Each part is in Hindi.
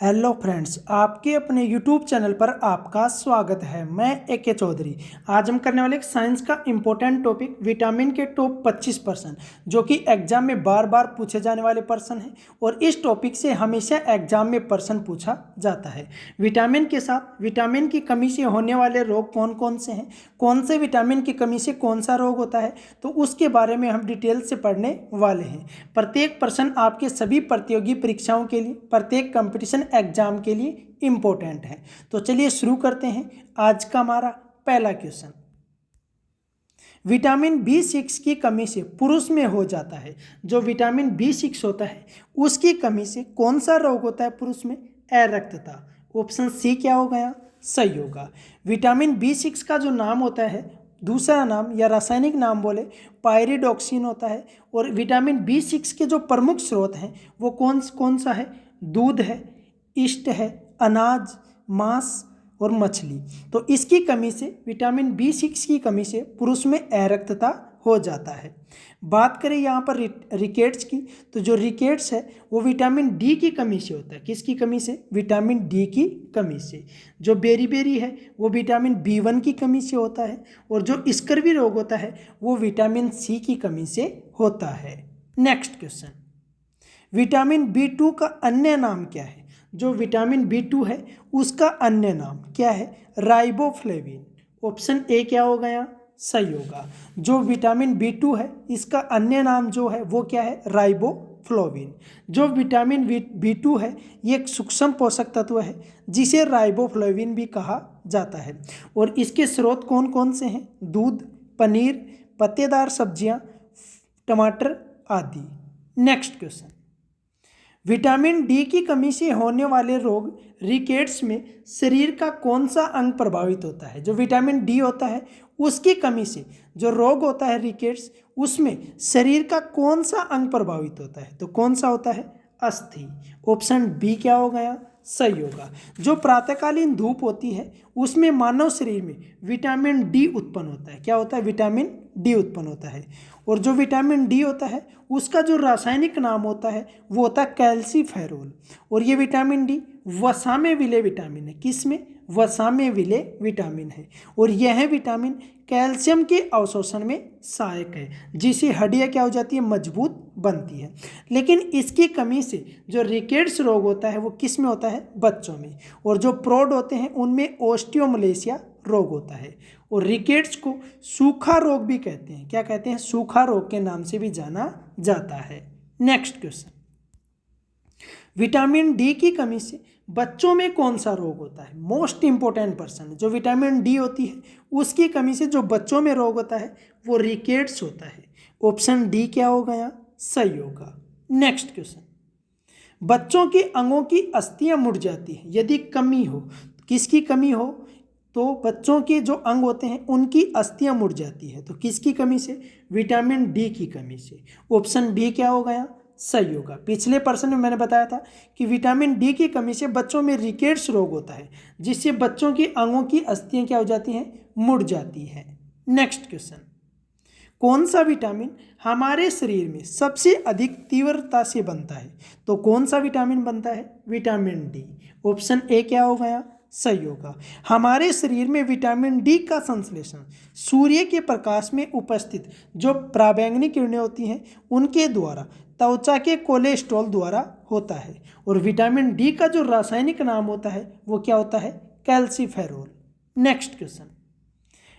हेलो फ्रेंड्स, आपके अपने यूट्यूब चैनल पर आपका स्वागत है। मैं AK चौधरी। आज हम करने वाले एक साइंस का इम्पोर्टेंट टॉपिक विटामिन के टॉप 25% जो कि एग्जाम में बार बार पूछे जाने वाले पर्सन हैं और इस टॉपिक से हमेशा एग्जाम में पर्सन पूछा जाता है। विटामिन के साथ विटामिन की कमी से होने वाले रोग कौन कौन से हैं, कौन से विटामिन की कमी से कौन सा रोग होता है, तो उसके बारे में हम डिटेल से पढ़ने वाले हैं। प्रत्येक पर्सन आपके सभी प्रतियोगी परीक्षाओं के लिए, प्रत्येक कंपटीशन एग्जाम के लिए इंपॉर्टेंट है। तो चलिए शुरू करते हैं आज का हमारा पहला क्वेश्चन। विटामिन B6 की कमी से पुरुष में हो जाता है। जो विटामिन B6 होता है उसकी कमी से कौन सा रोग होता है पुरुष में? अरक्तता। ऑप्शन सी क्या हो गया? सही होगा। विटामिन B6 का जो नाम होता है, दूसरा नाम या रासायनिक नाम बोले पायरिडॉक्सिन होता है। और विटामिन B6 के जो प्रमुख स्रोत हैं वो कौन कौन सा है? दूध है, ईस्ट है, अनाज, मांस और मछली। तो इसकी कमी से, विटामिन B6 की कमी से पुरुष में अरक्तता हो जाता है। बात करें यहाँ पर रिकेट्स की, तो जो रिकेट्स है वो विटामिन D की कमी से होता है। किसकी कमी से? विटामिन D की कमी से। जो बेरी है वो विटामिन B1 की कमी से होता है। और जो स्कर्वी रोग होता है वो विटामिन C की कमी से होता है। नेक्स्ट क्वेश्चन, विटामिन B2 का अन्य नाम क्या है? जो विटामिन B2 है उसका अन्य नाम क्या है? राइबोफ्लेविन। ऑप्शन ए क्या हो गया? सही होगा। जो विटामिन B2 है इसका अन्य नाम जो है वो क्या है? राइबोफ्लोविन। जो विटामिन B2 है ये एक सूक्ष्म पोषक तत्व है जिसे राइबोफ्लोविन भी कहा जाता है। और इसके स्रोत कौन कौन से हैं? दूध, पनीर, पत्तेदार सब्जियां, टमाटर आदि। नेक्स्ट क्वेश्चन, विटामिन D की कमी से होने वाले रोग रिकेट्स में शरीर का कौन सा अंग प्रभावित होता है? जो विटामिन D होता है उसकी कमी से जो रोग होता है रिकेट्स, उसमें शरीर का कौन सा अंग प्रभावित होता है? तो कौन सा होता है? अस्थि। ऑप्शन बी क्या हो गया? सही होगा। जो प्रातःकालीन धूप होती है उसमें मानव शरीर में विटामिन D उत्पन्न होता है। क्या होता है? विटामिन D उत्पन्न होता है। और जो विटामिन D होता है उसका जो रासायनिक नाम होता है वो होता है कैल्सीफेरोल। और ये विटामिन D वसा में विलय विटामिन है। किस में? वसा में विलय विटामिन है। और यह विटामिन कैल्शियम के अवशोषण में सहायक है, जिससे हड्डियां क्या हो जाती है? मजबूत बनती है। लेकिन इसकी कमी से जो रिकेट्स रोग होता है वो किस में होता है? बच्चों में। और जो प्रौढ़ होते हैं उनमें ओस्टियोमलेशिया रोग होता है। और रिकेट्स को सूखा रोग भी कहते हैं। क्या कहते हैं? सूखा रोग के नाम से भी जाना जाता है। नेक्स्ट क्वेश्चन, विटामिन D की कमी से बच्चों में कौन सा रोग होता है? मोस्ट इंपॉर्टेंट पर्सन, जो विटामिन D होती है उसकी कमी से जो बच्चों में रोग होता है वो रिकेट्स होता है। ऑप्शन डी क्या हो गया? सही होगा। नेक्स्ट क्वेश्चन, बच्चों के अंगों की अस्थियां मुड़ जाती है यदि कमी हो। किसकी कमी हो? तो बच्चों के जो अंग होते हैं उनकी अस्थियां मुड़ जाती है। तो किसकी कमी से? विटामिन D की कमी से। ऑप्शन बी क्या हो गया? सही होगा। पिछले प्रश्न में मैंने बताया था कि विटामिन D की कमी से बच्चों में रिकेट्स रोग होता है, जिससे बच्चों के अंगों की अस्थियां क्या हो जाती हैं? मुड़ जाती है। नेक्स्ट क्वेश्चन, कौन सा विटामिन हमारे शरीर में सबसे अधिक तीव्रता से बनता है? तो कौन सा विटामिन बनता है? Vitamin D। ऑप्शन ए क्या हो गया? सही होगा। हमारे शरीर में विटामिन D का संश्लेषण सूर्य के प्रकाश में उपस्थित जो पराबैंगनी किरणें होती हैं उनके द्वारा त्वचा के कोलेस्ट्रॉल द्वारा होता है। और विटामिन D का जो रासायनिक नाम होता है वो क्या होता है? Calciferol. Next question,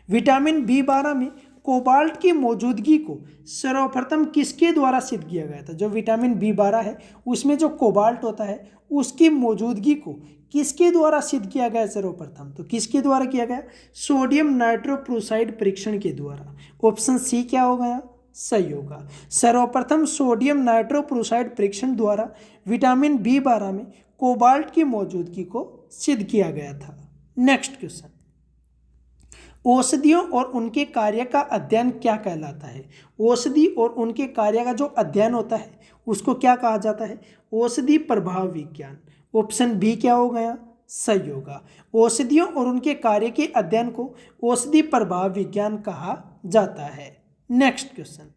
vitamin B12 में कोबाल्ट की मौजूदगी को सर्वप्रथम किसके द्वारा सिद्ध किया गया था? जो विटामिन B12 है उसमें जो कोबाल्ट होता है उसकी मौजूदगी को किसके द्वारा सिद्ध किया गया सर्वप्रथम? तो किसके द्वारा किया गया? सोडियम नाइट्रोक्लोराइड परीक्षण के द्वारा। ऑप्शन सी क्या हो गया? सही होगा। सर्वप्रथम सोडियम नाइट्रोक्लोराइड परीक्षण द्वारा विटामिन B12 में कोबाल्ट की मौजूदगी को सिद्ध किया गया था। नेक्स्ट क्वेश्चन, औषधियों और उनके कार्य का अध्ययन क्या कहलाता है? औषधि और उनके कार्य का जो अध्ययन होता है उसको क्या कहा जाता है? औषधि प्रभाव विज्ञान। ऑप्शन बी क्या हो गया? सही होगा। औषधियों और उनके कार्य के अध्ययन को औषधि प्रभाव विज्ञान कहा जाता है। नेक्स्ट क्वेश्चन,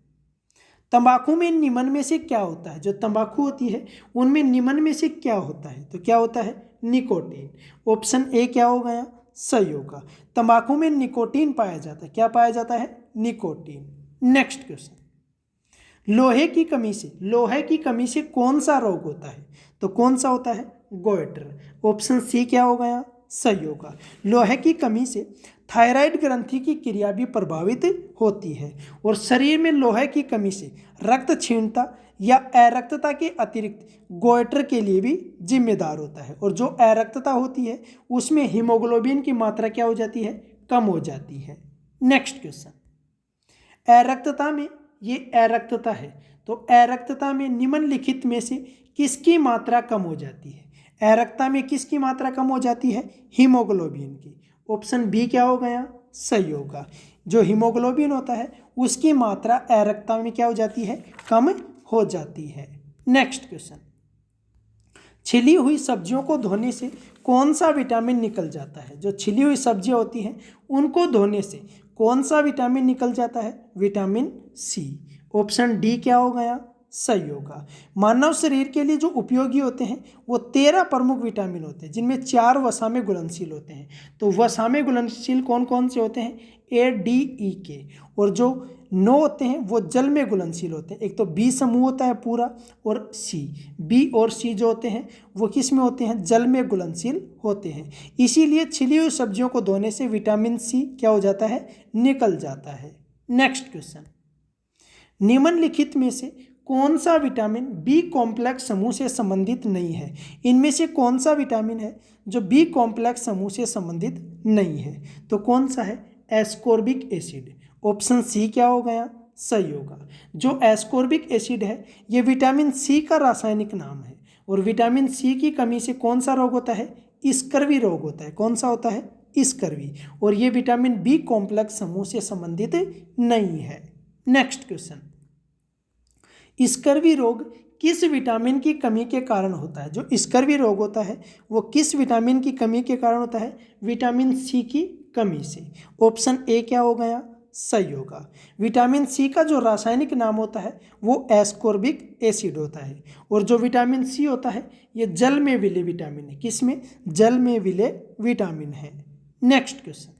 तंबाकू में निम्न में से क्या होता है? जो तंबाकू होती है उनमें निम्न में से क्या होता है? तो क्या होता है? निकोटीन। ऑप्शन ए क्या हो गया? सही होगा। तंबाकू में निकोटीन पाया जाता है। क्या पाया जाता है? निकोटीन। नेक्स्ट क्वेश्चन, लोहे की कमी से कौन सा रोग होता है? तो कौन सा होता है? गोइटर। ऑप्शन सी क्या हो गया? सही होगा। लोहे की कमी से थायराइड ग्रंथि की क्रिया भी प्रभावित होती है और शरीर में लोहे की कमी से रक्त क्षीणता या अरक्तता के अतिरिक्त गोइटर के लिए भी जिम्मेदार होता है। और जो अरक्तता होती है उसमें हीमोग्लोबिन की मात्रा क्या हो जाती है? कम हो जाती है। नेक्स्ट क्वेश्चन, अरक्तता में, ये अरक्तता है, तो अरक्तता में निम्नलिखित में से किसकी मात्रा कम हो जाती है? अरक्तता में किसकी मात्रा कम हो जाती है? हीमोग्लोबिन की। ऑप्शन बी क्या हो गया? सही होगा। जो हीमोग्लोबिन होता है उसकी मात्रा अरक्तता में क्या हो जाती है? कम हो जाती है। नेक्स्ट क्वेश्चन, छिली हुई सब्जियों को धोने से कौन सा विटामिन निकल जाता है? जो छिली हुई सब्जियां होती हैं उनको धोने से कौन सा विटामिन निकल जाता है? Vitamin C. ऑप्शन डी क्या हो गया? सही होगा। मानव शरीर के लिए जो उपयोगी होते हैं वो 13 प्रमुख विटामिन होते हैं, जिनमें 4 वसा में घुलनशील होते हैं। तो वसा में घुलनशील कौन कौन से होते हैं? ए, डी, ई के। और जो 9 होते हैं वो जल में घुलनशील होते हैं। एक तो बी समूह होता है पूरा, और सी। बी और सी जो होते हैं वो किस में होते हैं? जल में घुलनशील होते हैं। इसीलिए छिली हुई सब्जियों को धोने से विटामिन सी क्या हो जाता है? निकल जाता है। नेक्स्ट क्वेश्चन, निम्नलिखित में से कौन सा विटामिन बी कॉम्प्लेक्स समूह से संबंधित नहीं है? इनमें से कौन सा विटामिन है जो बी कॉम्प्लेक्स समूह से संबंधित नहीं है? तो कौन सा है? Ascorbic acid. ऑप्शन सी क्या हो गया? सही होगा। जो एस्कोर्बिक एसिड है ये विटामिन सी का रासायनिक नाम है। और विटामिन सी की कमी से कौन सा रोग होता है? स्कर्वी रोग होता है। कौन सा होता है? स्कर्वी। और ये विटामिन बी कॉम्प्लेक्स समूह से संबंधित नहीं है। नेक्स्ट क्वेश्चन, स्कर्वी रोग किस विटामिन की कमी के कारण होता है? जो स्कर्वी रोग होता है वो किस विटामिन की कमी के कारण होता है? विटामिन सी की कमी से। ऑप्शन ए क्या हो गया? सही होगा। विटामिन सी का जो रासायनिक नाम होता है वो एस्कोर्बिक एसिड होता है। और जो विटामिन सी होता है ये जल में विले विटामिन है। किस में? जल में विले विटामिन है। नेक्स्ट क्वेश्चन,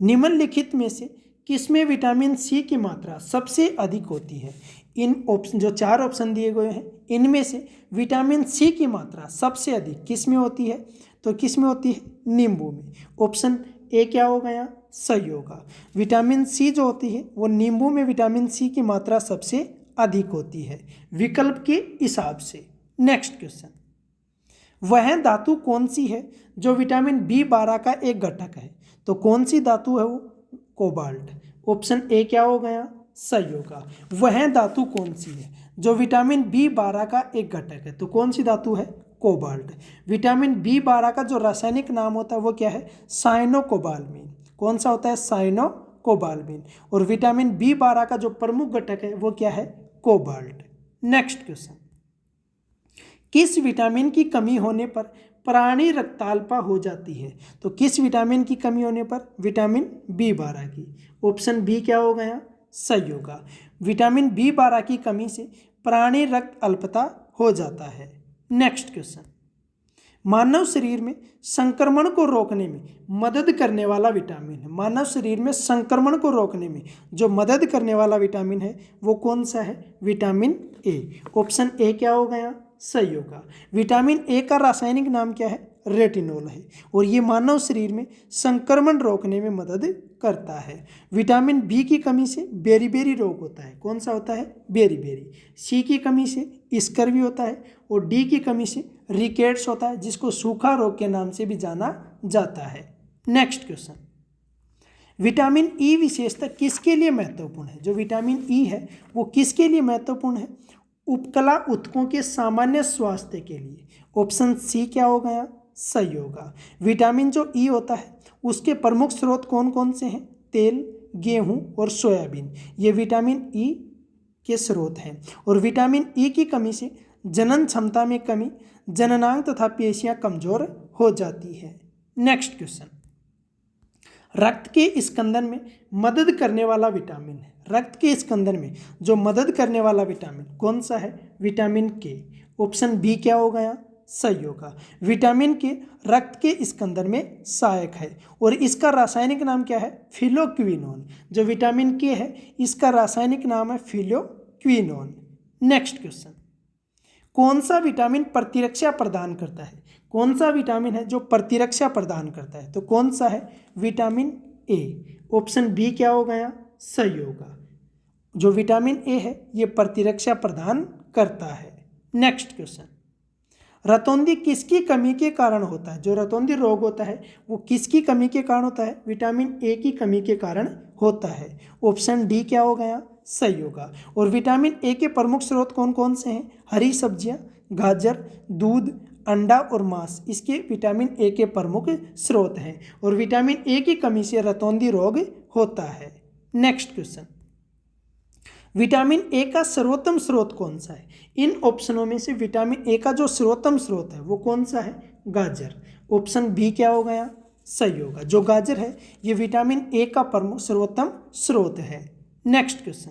निम्नलिखित में से किसमें विटामिन सी की मात्रा सबसे अधिक होती है? इन ऑप्शन, जो 4 ऑप्शन दिए गए हैं इनमें से विटामिन सी की मात्रा सबसे अधिक किस में होती है? तो किस में होती है? नींबू में। ऑप्शन ए क्या हो गया? सही होगा। विटामिन सी जो होती है वो नींबू में विटामिन सी की मात्रा सबसे अधिक होती है विकल्प के हिसाब से। नेक्स्ट क्वेश्चन, वह धातु कौन सी है जो विटामिन बी12 का एक घटक है? तो कौन सी धातु है वो? कोबाल्ट। ऑप्शन ए क्या हो गया? सही होगा। वह धातु कौन सी है जो विटामिन बी12 का एक घटक है? तो कौन सी धातु है? कोबाल्ट। विटामिन बी12 का जो रासायनिक नाम होता है वो क्या है? साइनोकोबाल्मिन। कौन सा होता है? साइनोकोबाल्मिन। और विटामिन बी12 का जो प्रमुख घटक है वो क्या है? कोबाल्ट। नेक्स्ट क्वेश्चन, किस विटामिन की कमी होने पर प्राणी रक्ताल्पा हो जाती है? तो किस विटामिन की कमी होने पर? विटामिन बी12 की। ऑप्शन बी क्या हो गया? सही होगा। विटामिन बी12 की कमी से प्राणी रक्त अल्पता हो जाता है। नेक्स्ट क्वेश्चन, मानव शरीर में संक्रमण को रोकने में मदद करने वाला विटामिन है। मानव शरीर में संक्रमण को रोकने में जो मदद करने वाला विटामिन है वो कौन सा है? Vitamin A. ऑप्शन ए क्या हो गया? सही होगा। विटामिन ए का रासायनिक नाम क्या है? रेटिनोल है। और ये मानव शरीर में संक्रमण रोकने में मदद करता है। विटामिन बी की कमी से बेरीबेरी रोग होता है। कौन सा होता है? बेरीबेरी। सी की कमी से स्कर्वी होता है। और डी की कमी से रिकेट्स होता है, जिसको सूखा रोग के नाम से भी जाना जाता है। नेक्स्ट क्वेश्चन, विटामिन ई विशेषता किसके लिए महत्वपूर्ण है? जो विटामिन ई है वो किसके लिए महत्वपूर्ण है? उपकला ऊतकों के सामान्य स्वास्थ्य के लिए। ऑप्शन सी क्या हो गया? सही होगा। विटामिन जो ई होता है उसके प्रमुख स्रोत कौन कौन से हैं? तेल, गेहूं और सोयाबीन। ये विटामिन ई के स्रोत हैं। और विटामिन ई की कमी से जनन क्षमता में कमी, जननांग तथा पेशियां कमजोर हो जाती है। नेक्स्ट क्वेश्चन, रक्त के स्कंदन में मदद करने वाला विटामिन है। रक्त के स्कंदन में जो मदद करने वाला विटामिन कौन सा है? विटामिन के। ऑप्शन बी क्या हो गया? सही होगा। विटामिन के रक्त के स्कंदन में सहायक है और इसका रासायनिक नाम क्या है? फिलोक्विनोन। जो विटामिन के है इसका रासायनिक नाम है फिलोक्विनोन। नेक्स्ट क्वेश्चन, कौन सा विटामिन प्रतिरक्षा प्रदान करता है? कौन सा विटामिन है जो प्रतिरक्षा प्रदान करता है? तो कौन सा है? Vitamin A. ऑप्शन बी क्या हो गया? सही होगा। जो विटामिन ए है ये प्रतिरक्षा प्रदान करता है। नेक्स्ट क्वेश्चन, रतौंधी किसकी कमी के कारण होता है? जो रतौंधी रोग होता है वो किसकी कमी के कारण होता है? विटामिन ए की कमी के कारण होता है। ऑप्शन डी क्या हो गया? सही होगा। और विटामिन ए के प्रमुख स्रोत कौन कौन से हैं? हरी सब्जियां, गाजर, दूध, अंडा और मांस इसके विटामिन ए के प्रमुख स्रोत हैं और विटामिन ए की कमी से रतौंधी रोग होता है। नेक्स्ट क्वेश्चन, विटामिन ए का सर्वोत्तम स्रोत कौन सा है? इन ऑप्शनों में से विटामिन ए का जो सर्वोत्तम स्रोत है वो कौन सा है? गाजर। ऑप्शन बी क्या हो गया? सही होगा। जो गाजर है ये विटामिन ए का प्रमुख सर्वोत्तम स्रोत है। नेक्स्ट क्वेश्चन,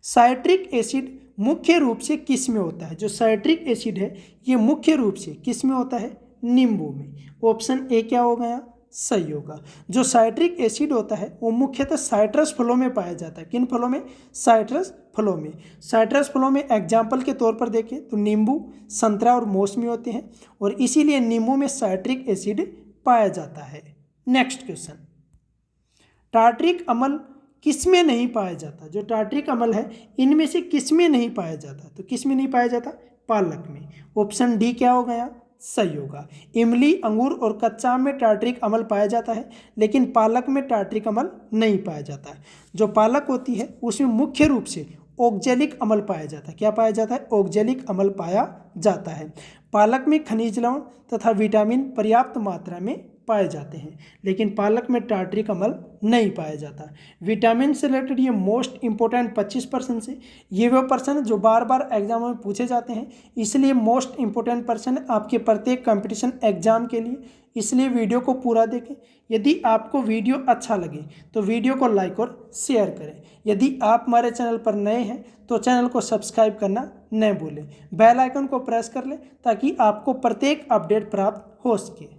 साइट्रिक एसिड मुख्य रूप से किस में होता है? जो साइट्रिक एसिड है ये मुख्य रूप से किस में होता है? नींबू में। ऑप्शन ए क्या हो गया? सही होगा। जो साइट्रिक एसिड होता है वो मुख्यतः साइट्रस फलों में पाया जाता है। किन फलों में? साइट्रस फलों में। साइट्रस फलों में एग्जाम्पल के तौर पर देखें तो नींबू, संतरा और मौसमी होते हैं और इसीलिए नींबू में साइट्रिक एसिड पाया जाता है। नेक्स्ट क्वेश्चन, टार्ट्रिक अम्ल किस में नहीं पाया जाता? जो टार्ट्रिक अम्ल है इनमें से किस में नहीं पाया जाता? तो किस में नहीं पाया जाता? पालक में। ऑप्शन डी क्या हो गया? सही होगा। इमली, अंगूर और कच्चा आम में टार्ट्रिक अम्ल पाया जाता है लेकिन पालक में टार्ट्रिक अम्ल नहीं पाया जाता है। जो पालक होती है उसमें मुख्य रूप से ऑक्जेलिक अम्ल पाया जाता है। क्या पाया जाता है? ऑक्जेलिक अम्ल पाया जाता है। पालक में खनिज लवण तथा विटामिन पर्याप्त मात्रा में पाए जाते हैं लेकिन पालक में टार्ट्रिक अम्ल नहीं पाया जाता। विटामिन से रिलेटेड ये मोस्ट इंपॉर्टेंट 25% से ये वो पर्सन जो बार बार एग्जाम में पूछे जाते हैं, इसलिए मोस्ट इंपॉर्टेंट पर्सन आपके प्रत्येक कंपटीशन एग्जाम के लिए, इसलिए वीडियो को पूरा देखें। यदि आपको वीडियो अच्छा लगे तो वीडियो को लाइक और शेयर करें। यदि आप हमारे चैनल पर नए हैं तो चैनल को सब्सक्राइब करना न भूलें। बेल आइकन को प्रेस कर लें ताकि आपको प्रत्येक अपडेट प्राप्त हो सके।